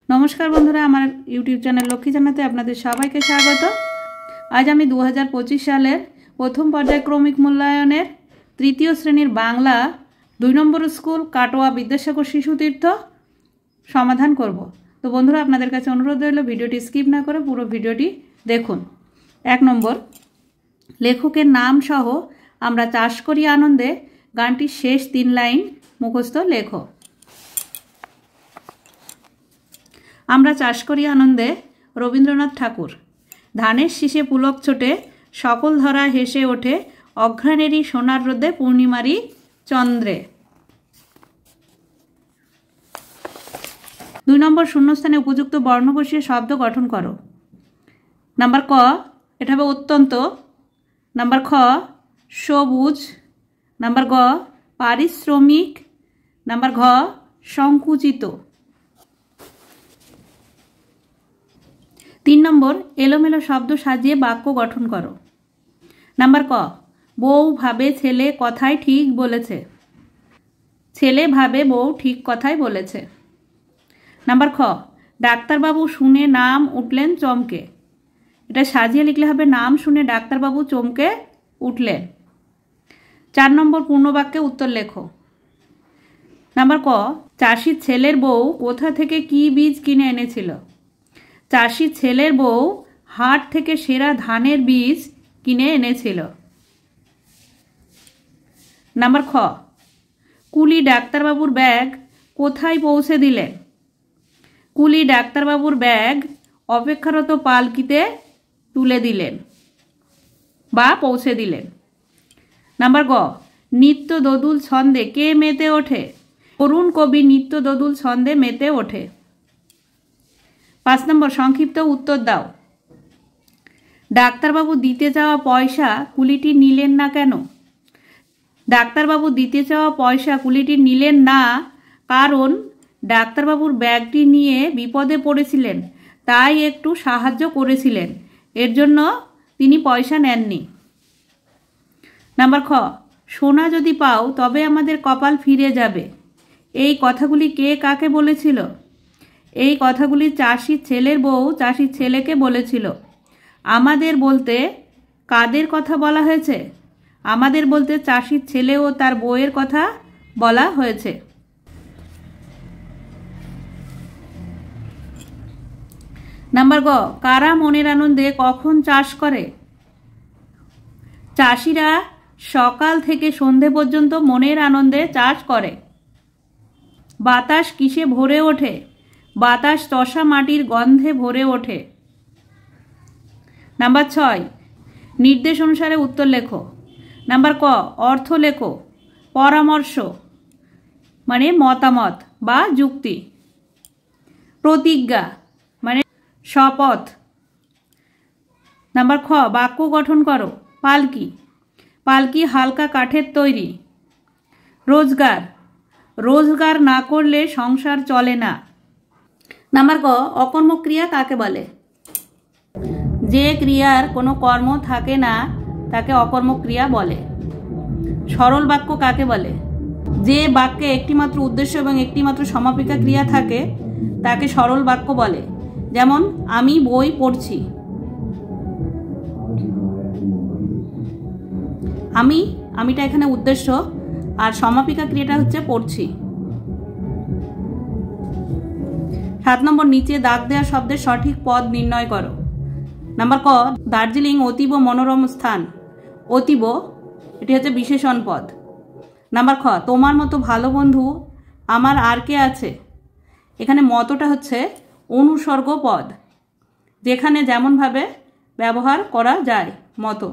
नमस्कार बंधुरा आमार यूट्यूब चैनल लक्ष्मी जानाते आपनादेर सबाइके स्वागत। आज आमी 2025 सालेर प्रथम पर्यायक्रमिक मूल्यायनेर तृतीय श्रेणीर बांगला 2 नम्बर स्कूल काटोया विद्यासागर शिशुतीर्थ समाधान करब। तो बंधुरा आपनादेर काछे अनुरोध रइल भिडियोटी स्किप ना करे पुरो भिडियोटी देखुन। 1 नम्बर लेखकेर नाम सह आमरा चाष करी आनंदे गानटिर शेष 3 लाइन मुखस्थ लेखो। आमरा चाष करी आनंदे रवींद्रनाथ ठाकुर। धानेर शीषे पुलक छोटे सकल धरा हेसे ओठे अघ्राणेरी सोनार रोदे पूर्णिमारी चंद्रे। 2 नम्बर शून्यस्थाने उपयुक्त बर्ण बसिए शब्द गठन करो। नम्बर क एटा होबे अत्यंत। नम्बर ख सबुज। नम्बर ग पारिश्रमिक। नम्बर घ संकुचित। 3 नम्बर एलोमेलो शब्द साजिए वाक्य गठन करो। नम्बर क बউ भावे छेले कथाय ठीक बोलेछे। छेले भावे बউ ठीक कथाय बोलेछे। नम्बर ख डाक्तार बाबू शुने नाम उठलेन चमके। एटा साजिए लिखले हबे नाम शुने डाक्तार बाबू चमके उठलेन। 4 नम्बर पूर्ण वाक्ये उत्तर लेखो। नम्बर क चाषी छेलेर बউ कोथा थेके कि बीज किने এনেছিল। चाषी छेलेर बউ हाट थेके सेरा धानेर बीज किने এনেছিল। नम्बर ख कुली डाक्तार बाबूर बैग कोथाय पौঁছে दिलेन। कुली डाक्तार बाबूर बैग अपेक्षारत पालकिते तुले दिलेन बा पौঁছে दिलेन। नम्बर ग नित्य दोदुल छंदे के मेते ओठे। तरुण कवि नित्य दोदुल छंदे मेते ओठे। 5 नम्बर संक्षिप्त उत्तर दाओ। डाक्तार बाबू दीते चाওয়া পয়সা কুলিটি নিলেন না কেন। ডাক্তার বাবু দিতে চাওয়া পয়সা কুলিটি নিলেন না কারণ ডাক্তার বাবুর ব্যাগটি নিয়ে বিপদে পড়েছিলেন তাই একটু সাহায্য করেছিলেন এর জন্য তিনি পয়সা নেননি। নাম্বার খ সোনা যদি পাও তবে আমাদের কপাল ফিরে যাবে। এই কথাগুলি কে কাকে বলেছিল। এই কথাগুলি চাষী ছেলের বউ চাষী ছেলেকে বলেছিল। আমাদের বলতে কাদের কথা বলা হয়েছে। আমাদের বলতে চাষীর ছেলে ও তার বউয়ের কথা বলা হয়েছে। নাম্বার গ কারা মনের আনন্দে কখন চাষ করে। চাষিরা সকাল থেকে সন্ধে পর্যন্ত মনের আনন্দে চাষ করে। বাতাস কিসে ভরে ওঠে। বাতাস তসা মাটির গন্ধে ভরে ওঠে। নাম্বার 6 নির্দেশ অনুসারে উত্তর লেখো। নাম্বার ক অর্থ লেখো। পরামর্শ মানে মতামত বা যুক্তি। প্রতিজ্ঞা মানে শপথ। নাম্বার খ বাক্য গঠন করো। পালকি পালকি হালকা কাঠের তৈরি। রোজগার রোজগার না করলে সংসার চলে না। নাম্বার ক অকর্মক ক্রিয়া কাকে বলে। যে ক্রিয়ার কোনো কর্ম থাকে না তাকে অকর্মক ক্রিয়া বলে। সরল বাক্য কাকে বলে। যে বাক্যে একটিমাত্র উদ্দেশ্য এবং একটিমাত্র সমাপিকা ক্রিয়া থাকে তাকে সরল বাক্য বলে। যেমন আমি বই পড়ছি। আমিটা এখানে উদ্দেশ্য আর সমাপিকা ক্রিয়াটা হচ্ছে পড়ছি। 7 নম্বর নিচে দাগ দেওয়া শব্দের সঠিক পদ নির্ণয় করো। নাম্বার ক দার্জিলিং অতীব মনোরম স্থান। অতীব এটি হচ্ছে বিশেষণ পদ। নাম্বার খ তোমার মতো ভালো বন্ধু আমার আর কে আছে। এখানে মতটা হচ্ছে অনুসর্গ পদ যেখানে যেমনভাবে ব্যবহার করা যায় মতো।